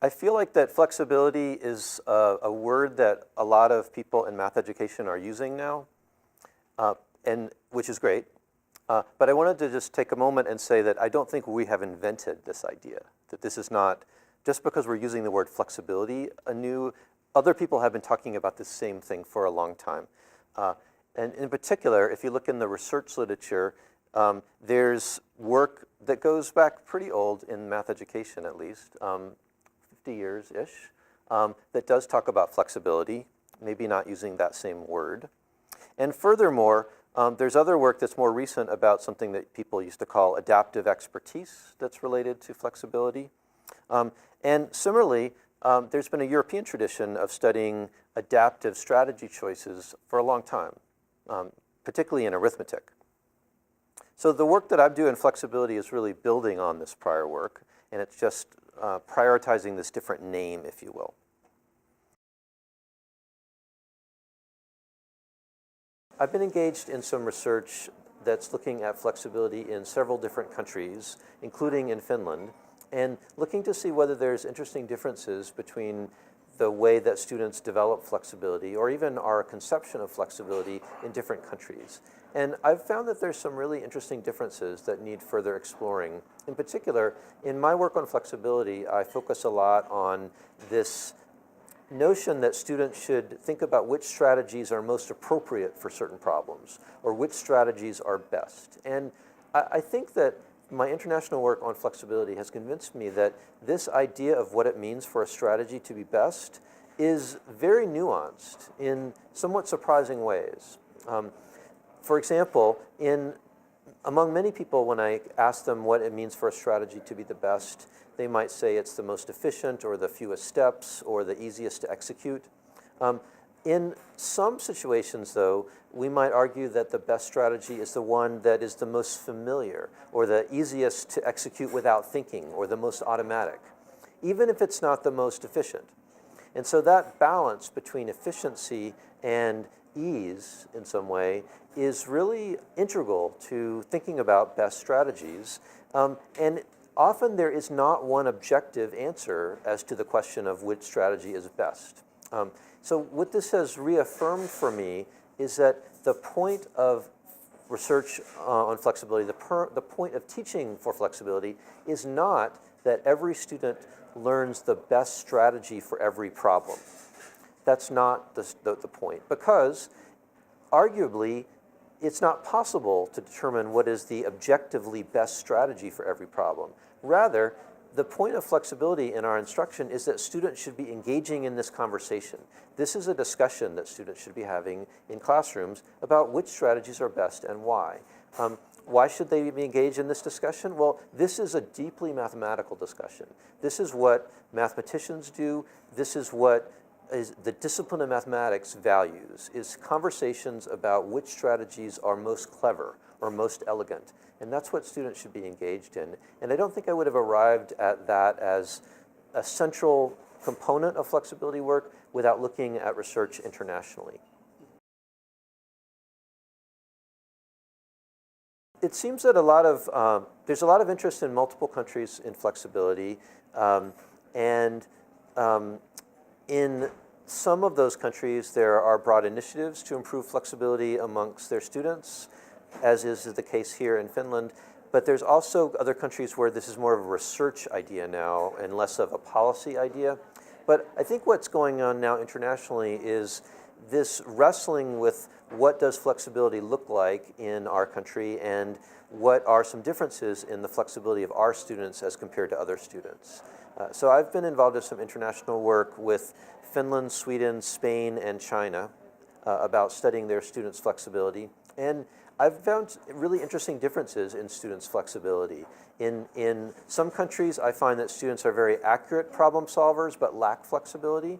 I feel like that flexibility is a word that a lot of people in math education are using now, and which is great. But I wanted to just take a moment and say that I don't think we have invented this idea, that this is not, just because we're using the word flexibility anew, other people have been talking about the same thing for a long time. And in particular, if you look in the research literature, there's work that goes back pretty old in math education at least, 50 years-ish, that does talk about flexibility, maybe not using that same word. And furthermore, there's other work that's more recent about something that people used to call adaptive expertise that's related to flexibility. And similarly, there's been a European tradition of studying adaptive strategy choices for a long time, particularly in arithmetic. So the work that I'm doing in flexibility is really building on this prior work, and it's just prioritizing this different name, if you will. I've been engaged in some research that's looking at flexibility in several different countries, including in Finland, and looking to see whether there's interesting differences between the way that students develop flexibility or even our conception of flexibility in different countries. And I've found that there's some really interesting differences that need further exploring. In particular, in my work on flexibility, I focus a lot on this notion that students should think about which strategies are most appropriate for certain problems, or which strategies are best. And I think that my international work on flexibility has convinced me that this idea of what it means for a strategy to be best is very nuanced in somewhat surprising ways. For example, among many people, when I ask them what it means for a strategy to be the best, they might say it's the most efficient or the fewest steps or the easiest to execute. In some situations, though, we might argue that the best strategy is the one that is the most familiar or the easiest to execute without thinking or the most automatic, even if it's not the most efficient. And so that balance between efficiency and ease, in some way, is really integral to thinking about best strategies. And often there is not one objective answer as to the question of which strategy is best. So what this has reaffirmed for me is that the point of research on flexibility, the point of teaching for flexibility is not that every student learns the best strategy for every problem. That's not the point, because arguably it's not possible to determine what is the objectively best strategy for every problem. Rather, the point of flexibility in our instruction is that students should be engaging in this conversation. This is a discussion that students should be having in classrooms about which strategies are best and why. Why should they be engaged in this discussion? Well, this is a deeply mathematical discussion. This is what mathematicians do. This is what the discipline of mathematics values, is conversations about which strategies are most clever or most elegant. And that's what students should be engaged in. And I don't think I would have arrived at that as a central component of flexibility work without looking at research internationally. It seems that there's a lot of interest in multiple countries in flexibility. In some of those countries, there are broad initiatives to improve flexibility amongst their students, as is the case here in Finland. But there's also other countries where this is more of a research idea now and less of a policy idea. But I think what's going on now internationally is this wrestling with what does flexibility look like in our country and what are some differences in the flexibility of our students as compared to other students. So I've been involved in some international work with Finland, Sweden, Spain, and China about studying their students' flexibility. And I've found really interesting differences in students' flexibility. In some countries, I find that students are very accurate problem solvers but lack flexibility.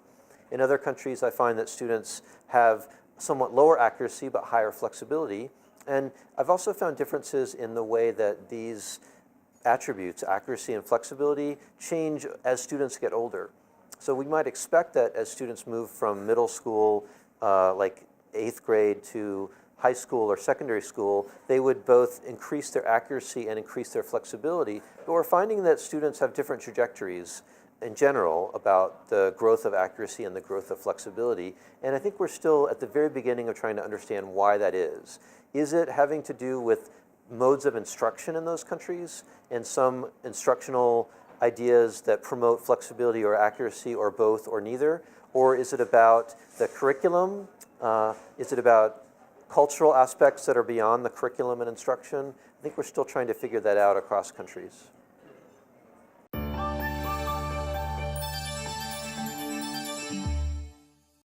In other countries, I find that students have somewhat lower accuracy but higher flexibility. And I've also found differences in the way that these attributes, accuracy and flexibility, change as students get older. So we might expect that as students move from middle school, like 8th grade, to high school or secondary school, they would both increase their accuracy and increase their flexibility. But we're finding that students have different trajectories in general about the growth of accuracy and the growth of flexibility. And I think we're still at the very beginning of trying to understand why that is. Is it having to do with modes of instruction in those countries and some instructional ideas that promote flexibility or accuracy or both or neither? Or is it about the curriculum? Is it about cultural aspects that are beyond the curriculum and instruction? I think we're still trying to figure that out across countries.